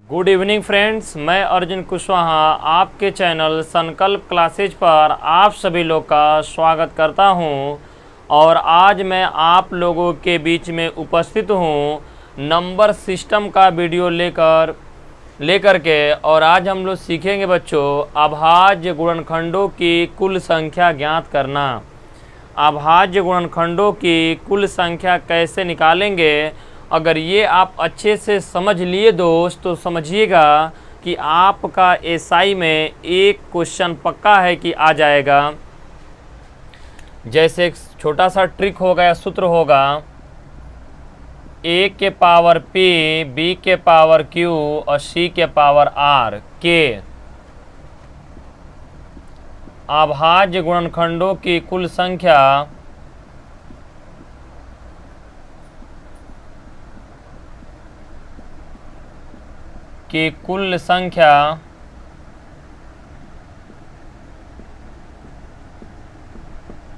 Good evening friends, मैं अर्जुन कुशवाहा आपके channel संकल्प क्लासेज पर आप सभी लोग का स्वागत करता हूं। और आज मैं आप लोगों के बीच में उपस्थित हूं नंबर सिस्टम का वीडियो लेकर के। और आज हम लोग सीखेंगे बच्चों अभाज्य गुणनखंडों की कुल संख्या ज्ञात करना। अभाज्य गुणनखंडों की कुल संख्या कैसे निकालेंगे, अगर ये आप अच्छे से समझ लिए दोस्त तो समझिएगा कि आपका एसआई में एक क्वेश्चन पक्का है कि आ जाएगा। जैसे एक छोटा सा ट्रिक होगा या सूत्र होगा, ए के पावर पी, बी के पावर क्यू और सी के पावर आर के अभाज्य गुणनखंडों की कुल संख्या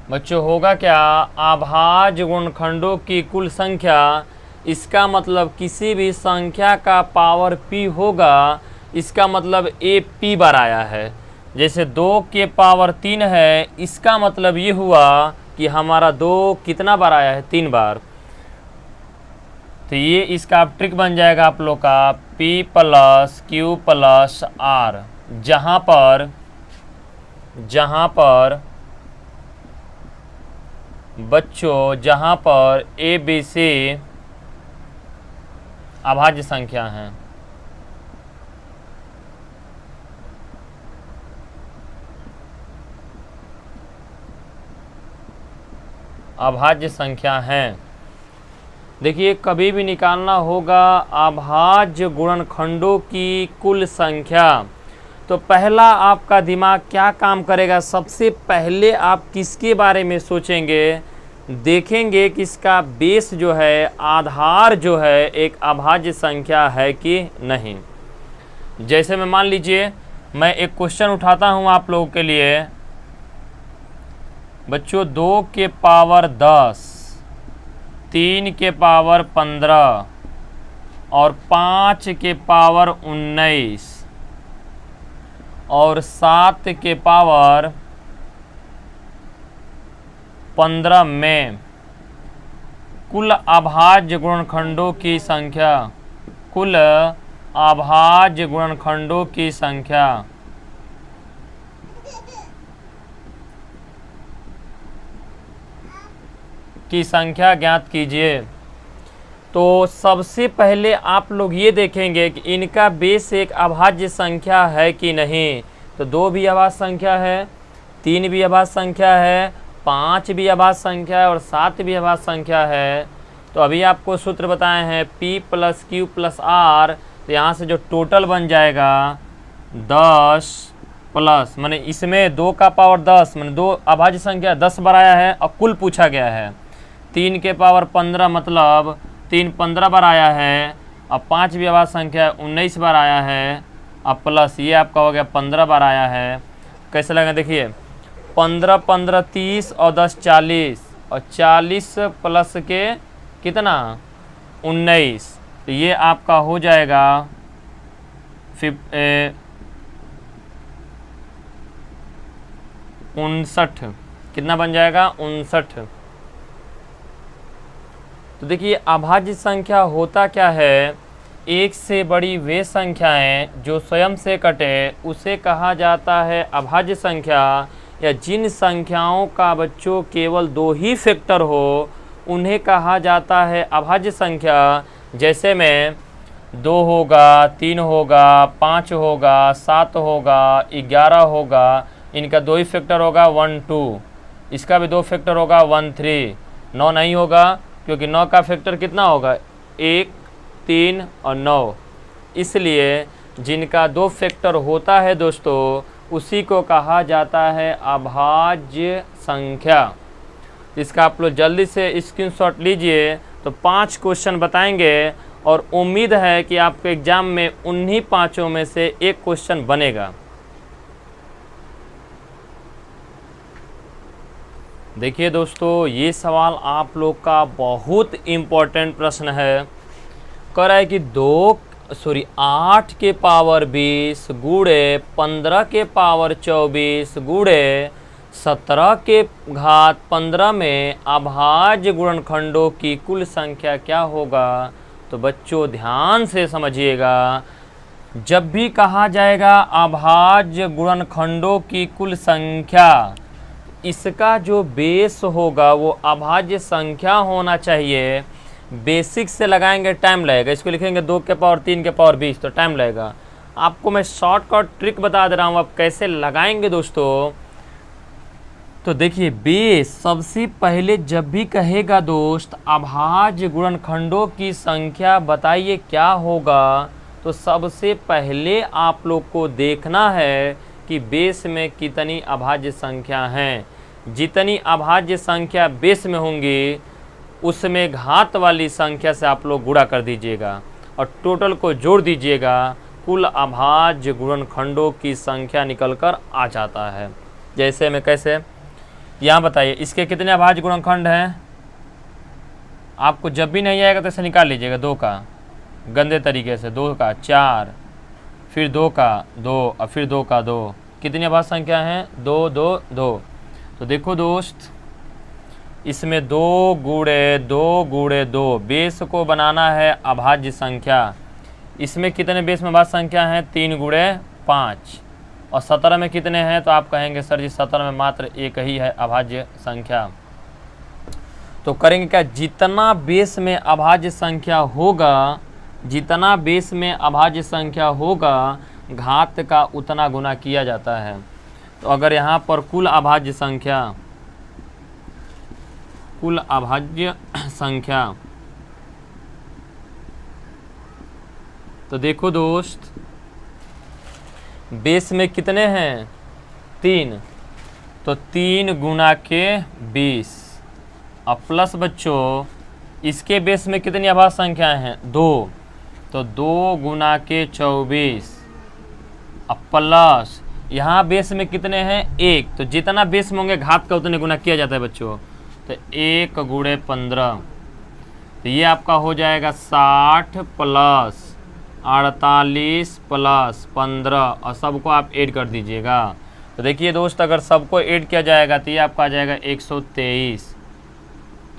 बच्चों होगा क्या? अभाज्य गुणनखंडों की कुल संख्या, इसका मतलब किसी भी संख्या का पावर p होगा, इसका मतलब ए p बार आया है। जैसे 2 के पावर 3 है, इसका मतलब ये हुआ कि हमारा 2 कितना बार आया है? 3 बार। तो ये इसका ट्रिक बन जाएगा आप लोग का p plus Q plus R, जहाँ पर ए बी सी अभाज्य संख्या हैं। अभाज्य संख्या हैं। देखिए, कभी भी निकालना होगा अभाज्य गुणनखंडों की कुल संख्या, तो पहला आपका दिमाग क्या काम करेगा? सबसे पहले आप किसके बारे में सोचेंगे? देखेंगे कि इसका बेस जो है, आधार जो है, एक अभाज्य संख्या है कि नहीं। जैसे मैं मान लीजिए मैं एक क्वेश्चन उठाता हूं आप लोगों के लिए बच्चों, 2 के पावर 10, 3 के पावर 15 और 5 के पावर 19 और 7 के पावर 15 में कुल अभाज्य गुणनखंडों की संख्या, कुल अभाज्य गुणनखंडों की संख्या ज्ञात कीजिए। तो सबसे पहले आप लोग ये देखेंगे कि इनका बेस एक अभाज्य संख्या है कि नहीं। तो 2 भी अभाज्य संख्या है, 3 भी अभाज्य संख्या है, 5 भी अभाज्य संख्या है और 7 भी अभाज्य संख्या है। तो अभी आपको सूत्र बताए हैं p plus Q plus R. तो यहाँ से जो टोटल बन जाएगा 10 प्लस, माने इसमें 2 का पावर 10, माने 2 अभाज्य संख्या 10 बार आया है और कुल पूछा गया है। 3 के पावर 15 मतलब 3 15 बार आया है। अब 5 भी अभाज्य संख्या है, 19 बार आया है। अब प्लस ये आपका हो गया 15 बार आया है। कैसे लगा? देखिए 15 15 30 और 10 40 और 40 प्लस के कितना 19। तो ये आपका हो जाएगा 59। कितना बन जाएगा? 59। तो देखिए अभाज्य संख्या होता क्या है? एक से बड़ी वे संख्याएं जो स्वयं से कटे उसे कहा जाता है अभाज्य संख्या। या जिन संख्याओं का बच्चों केवल 2 ही फैक्टर हो उन्हें कहा जाता है अभाज्य संख्या। जैसे में 2 होगा, 3 होगा, 5 होगा, 7 होगा, 11 होगा, इनका 2 ही फैक्टर होगा 1 2, इसका भी 2 फैक्टर होगा 1 3। 9 नहीं होगा क्योंकि 9 का फैक्टर कितना होगा? 1 3 और 9। इसलिए जिनका 2 फैक्टर होता है दोस्तों, उसी को कहा जाता है अभाज्य संख्या। इसका आप लोग जल्दी से स्क्रीनशॉट लीजिए। तो 5 क्वेश्चन बताएंगे और उम्मीद है कि आपके एग्जाम में उन्हीं 5 में से एक क्वेश्चन बनेगा। देखिए दोस्तों, ये सवाल आप लोग का बहुत इम्पोर्टेंट प्रश्न है। कह रहा है कि 2 सॉरी 8 के पावर 20 गुणे 15 के पावर 24 गुणे 17 के घात 15 में अभाज्य गुणनखंडों की कुल संख्या क्या होगा। तो बच्चों ध्यान से समझिएगा, जब भी कहा जाएगा अभाज्य गुणनखंडों की कुल संख्या, इसका जो बेस होगा वो अभाज्य संख्या होना चाहिए। बेसिक से लगाएंगे टाइम लगेगा, इसको लिखेंगे 2 के पावर 3 के पावर 20 तो टाइम लगेगा। आपको मैं शॉर्टकट ट्रिक बता दे रहा हूँ, आप कैसे लगाएंगे दोस्तों। तो देखिए बेस सबसे पहले जब भी कहेगा दोस्त अभाज्य गुणनखंडों की संख्या बताइए क्या होगा, तो सबसे पहले आप लोग को देखना है कि बेस में कितनी अभाज्य संख्या हैं। जितनी अभाज्य संख्या बेस में होंगी उसमें घात वाली संख्या से आप लोग गुणा कर दीजिएगा और टोटल को जोड़ दीजिएगा, कुल अभाज्य गुणनखंडों की संख्या निकलकर आ जाता है। जैसे में कैसे, यहाँ बताइए इसके कितने अभाज्य गुणनखंड हैं। आपको जब भी नहीं आएगा तो इसे निकाल लीजिएगा, 2 का गंदे तरीके से, 2 का 4, फिर 2 का 2 और फिर 2 का 2। कितनी अभाज्य संख्या हैं, 2 2 2। तो देखो दोस्त इसमें 2 गुणे 2 गुणे 2 बेस को बनाना है अभाज्य संख्या। इसमें कितने बेस में अभाज्य संख्या हैं, 3 गुणे 5। और 17 में कितने हैं, तो आप कहेंगे सर जी 17 में मात्र एक ही है अभाज्य संख्या। तो करेंगे क्या, जितना बेस में अभाज्य संख्या होगा, जितना बेस में अभाज्य संख्या होगा घात का उतना गुना किया जाता है। तो अगर यहाँ पर कुल अभाज्य संख्या, कुल अभाज्य संख्या, तो देखो दोस्त बेस में कितने हैं, 3, तो 3 गुना के 20। अब प्लस बच्चों इसके बेस में कितनी अभाज्य संख्याएं हैं, 2, तो 2 गुना के 24। अब प्लस यहाँ बेस में कितने हैं, 1, तो जितना बेस में होंगे घात का उतने गुना किया जाता है बच्चों। तो 1 गुणे 15, तो ये आपका हो जाएगा 60 प्लस 48 प्लस 15 और सबको आप ऐड कर दीजिएगा। तो देखिए दोस्त अगर सबको ऐड किया जाएगा तो ये आपका आ जाएगा 123।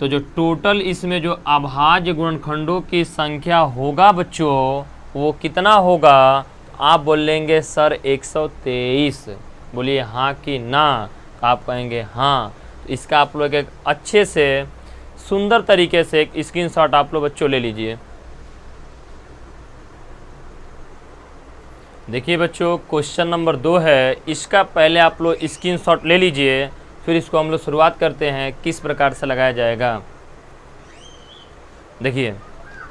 तो जो टोटल इसमें जो अभाज्य गुणनखंडों की संख्या होगा बच्चों वो कितना होगा, आप बोलेंगे सर 123। बोलिए हाँ कि ना, तो आप कहेंगे हाँ। तो इसका आप लोग एक अच्छे से सुंदर तरीके से एक स्क्रीनशॉट आप लोग बच्चों ले लीजिए। देखिए बच्चों क्वेश्चन नंबर 2 है, इसका पहले आप लोग स्क्रीनशॉट ले लीजिए, फिर इसको हम लोग शुरुआत करते हैं किस प्रकार से लगाया जाएगा। देखिए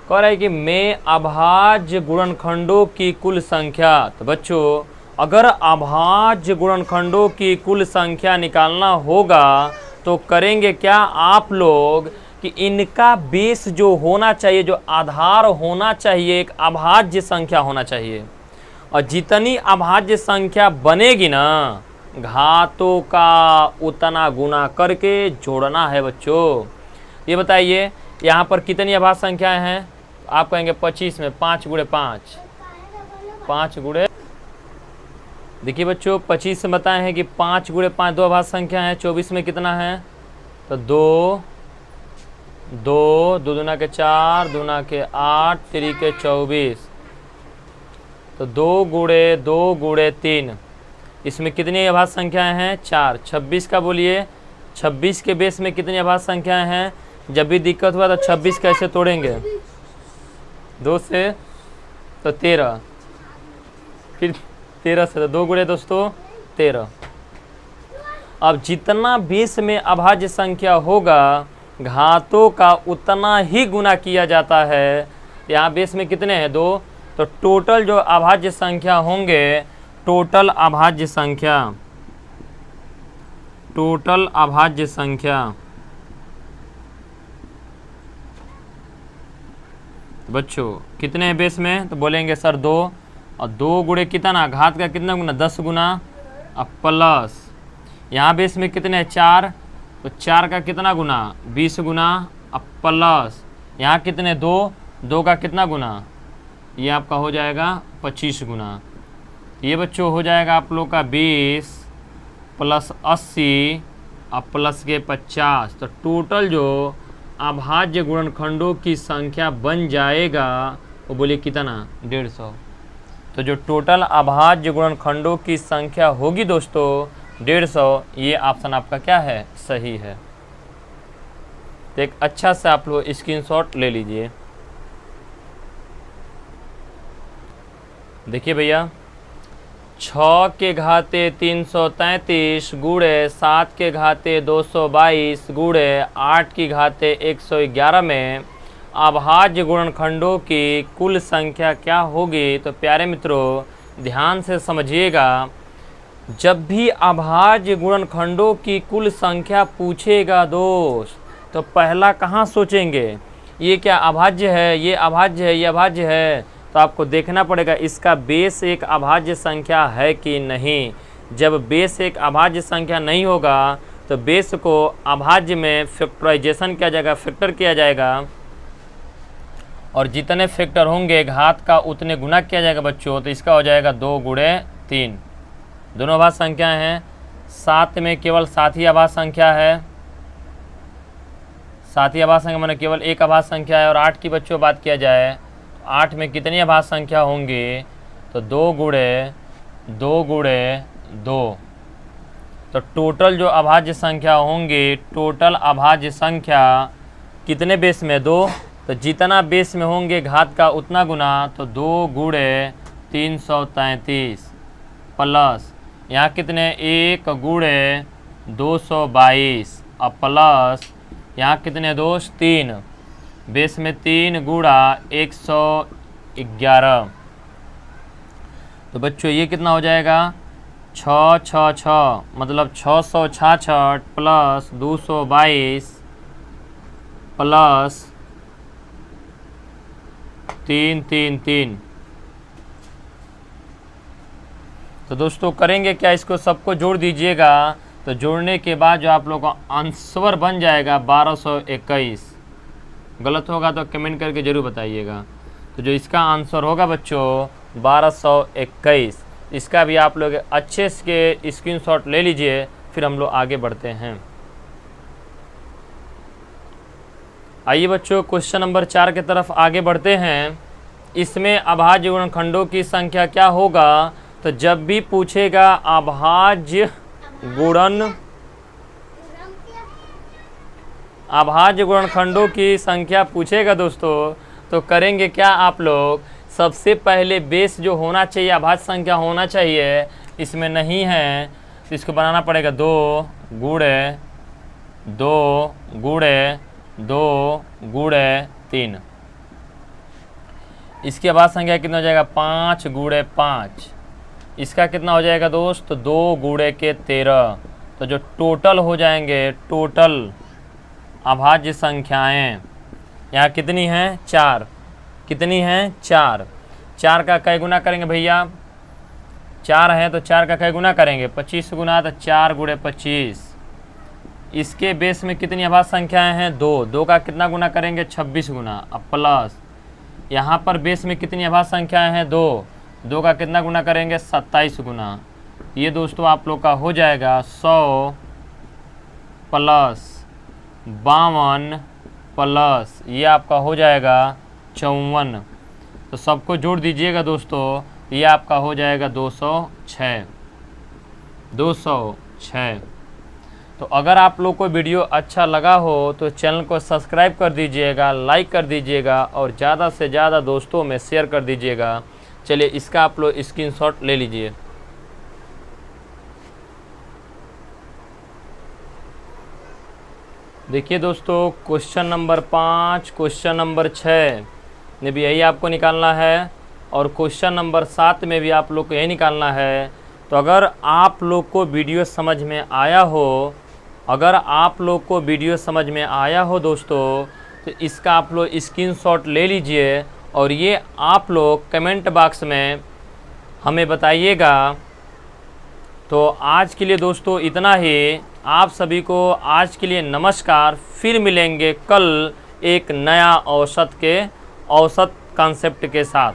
कह रहा है कि में अभाज्य गुणनखंडों की कुल संख्या। तो बच्चों अगर अभाज्य गुणनखंडों की कुल संख्या निकालना होगा तो करेंगे क्या आप लोग कि इनका बेस जो होना चाहिए, जो आधार होना चाहिए, एक अभाज्य संख्या होना चाहिए। और जितनी अभाज्य संख्या बनेगी ना घातों का उतना गुना करके जोड़ना है बच्चों। ये बताइए यहाँ पर कितनी अभाज्य संख्याएं हैं, आप कहेंगे 25 में 5 गुणे 5, 5 गुणे, देखिए बच्चों 25 में बताए हैं कि 5 गुणे 5 2 अभाज्य संख्या है। 24 में कितना है, तो 2 2 2 दूना के 4 दूना के 8 3 के 24, तो 2 गुणे 3, इसमें कितनी अभाज्य संख्याएं हैं, 4। 26 का बोलिए, 26 के बेस में कितनी अभाज्य संख्याएं हैं। जब भी दिक्कत हुआ तो 26 कैसे तोड़ेंगे, 2 से तो 13, फिर 13 से, तो 2 गुणे दोस्तों 13। अब जितना बेस में अभाज्य संख्या होगा घातों का उतना ही गुना किया जाता है। यहाँ बेस में कितने हैं, 2, तो टोटल जो अभाज्य संख्या होंगे, टोटल अभाज्य संख्या, टोटल अभाज्य संख्या बच्चों कितने हैं बेस में, तो बोलेंगे सर 2, और 2 गुणे कितना, घात का कितना गुना, 10 गुना, अब प्लस यहाँ बेस में कितने हैं, 4, तो 4 का कितना गुना, 20 गुना, अब प्लस यहाँ कितने, 2 का कितना गुना, ये आपका हो जाएगा 25 गुना। ये बच्चों हो जाएगा आप लोग का 20 प्लस 80 और प्लस के 50। तो टोटल जो अभाज्य गुणनखंडों की संख्या बन जाएगा वो बोलिए कितना, 150। तो जो टोटल अभाज्य गुणनखंडों की संख्या होगी दोस्तों 150, ये ऑप्शन आपका क्या है, सही है। तो एक अच्छा से आप लोग स्क्रीनशॉट ले लीजिए। देखिए भैया, 6 के घाते 333 गुणे 7 के घाते 222 गुणे 8 की घाते 111 में अभाज्य गुणनखंडों की कुल संख्या क्या होगी। तो प्यारे मित्रों ध्यान से समझिएगा, जब भी अभाज्य गुणनखंडों की कुल संख्या पूछेगा दोस्त, तो पहला कहाँ सोचेंगे, ये क्या अभाज्य है, ये अभाज्य है, ये अभाज्य है। तो आपको देखना पड़ेगा इसका बेस एक अभाज्य संख्या है कि नहीं। जब बेस एक अभाज्य संख्या नहीं होगा तो बेस को अभाज्य में फैक्टराइजेशन किया जाएगा, फैक्टर किया जाएगा, और जितने फैक्टर होंगे घात का उतने गुना किया जाएगा बच्चों। तो इसका हो जाएगा 2 गुणे 3। दोनों अभाज्य संख्या हैं। 7 में केवल 7 ही अभाज्य संख्या है, 7 ही अभाज्य संख्या माने केवल एक अभाज्य संख्या है। और 8 की बच्चों बात किया जाए, 8 में कितनी अभाज्य संख्या होंगी, तो 2 गुणे 2। तो टोटल जो अभाज्य संख्या होंगी, टोटल अभाज्य संख्या कितने बेस में, 2। तो जितना बेस में होंगे घात का उतना गुना, तो 2 गुणे 333 प्लस यहाँ कितने 1 गुणे 222 और प्लस यहाँ कितने दोस्त 3, बेस में 3 गुणा 111। तो बच्चों ये कितना हो जाएगा 666, मतलब 666 प्लस 222 प्लस 333। तो दोस्तों करेंगे क्या, इसको सबको जोड़ दीजिएगा। तो जोड़ने के बाद जो आप लोग का आंसर बन जाएगा 1221। गलत होगा तो कमेंट करके ज़रूर बताइएगा। तो जो इसका आंसर होगा बच्चों 1221, इसका भी आप लोग अच्छे से स्क्रीनशॉट ले लीजिए, फिर हम लोग आगे बढ़ते हैं। आइए बच्चों क्वेश्चन नंबर 4 की तरफ आगे बढ़ते हैं। इसमें अभाज्य गुणनखंडों की संख्या क्या होगा। तो जब भी पूछेगा अभाज्य गुणनखंडों की संख्या पूछेगा दोस्तों, तो करेंगे क्या आप लोग, सबसे पहले बेस जो होना चाहिए अभाज्य संख्या होना चाहिए, इसमें नहीं है तो इसको बनाना पड़ेगा 2 गुणे 2 गुणे 2 गुणे 3। इसकी अभाज्य संख्या कितना हो जाएगा 5 गुणे 5। इसका कितना हो जाएगा दोस्त 2 गुणे के 13। तो जो टोटल हो जाएंगे, टोटल अभाज्य संख्याएं यहाँ कितनी हैं 4। कितनी हैं 4। 4 का कई गुना करेंगे भैया, 4 है तो 4 का कई गुना करेंगे, 25 गुना, तो 4 गुणे 25। इसके बेस में कितनी अभाज्य संख्याएं हैं 2। 2 का कितना गुना करेंगे 26 गुना। अब प्लस यहाँ पर बेस में कितनी अभाज्य संख्याएं हैं 2। 2 का कितना गुना करेंगे 27 गुना। ये दोस्तों आप लोग का हो जाएगा 100 प्लस 52 प्लस ये आपका हो जाएगा 54। तो सबको जोड़ दीजिएगा दोस्तों, ये आपका हो जाएगा 206। तो अगर आप लोग को वीडियो अच्छा लगा हो तो चैनल को सब्सक्राइब कर दीजिएगा, लाइक कर दीजिएगा और ज़्यादा से ज़्यादा दोस्तों में शेयर कर दीजिएगा। चलिए इसका आप लोग स्क्रीनशॉट ले लीजिए। देखिए दोस्तों क्वेश्चन नंबर 5, क्वेश्चन नंबर 6 में भी यही आपको निकालना है और क्वेश्चन नंबर 7 में भी आप लोग को यही निकालना है। तो अगर आप लोग को वीडियो समझ में आया हो, दोस्तों, तो इसका आप लोग स्क्रीनशॉट ले लीजिए और ये आप लोग कमेंट बॉक्स में हमें बताइएगा। तो आज के लिए दोस्तों इतना ही। आप सभी को आज के लिए नमस्कार। फिर मिलेंगे कल एक नया औसत कॉन्सेप्ट के साथ।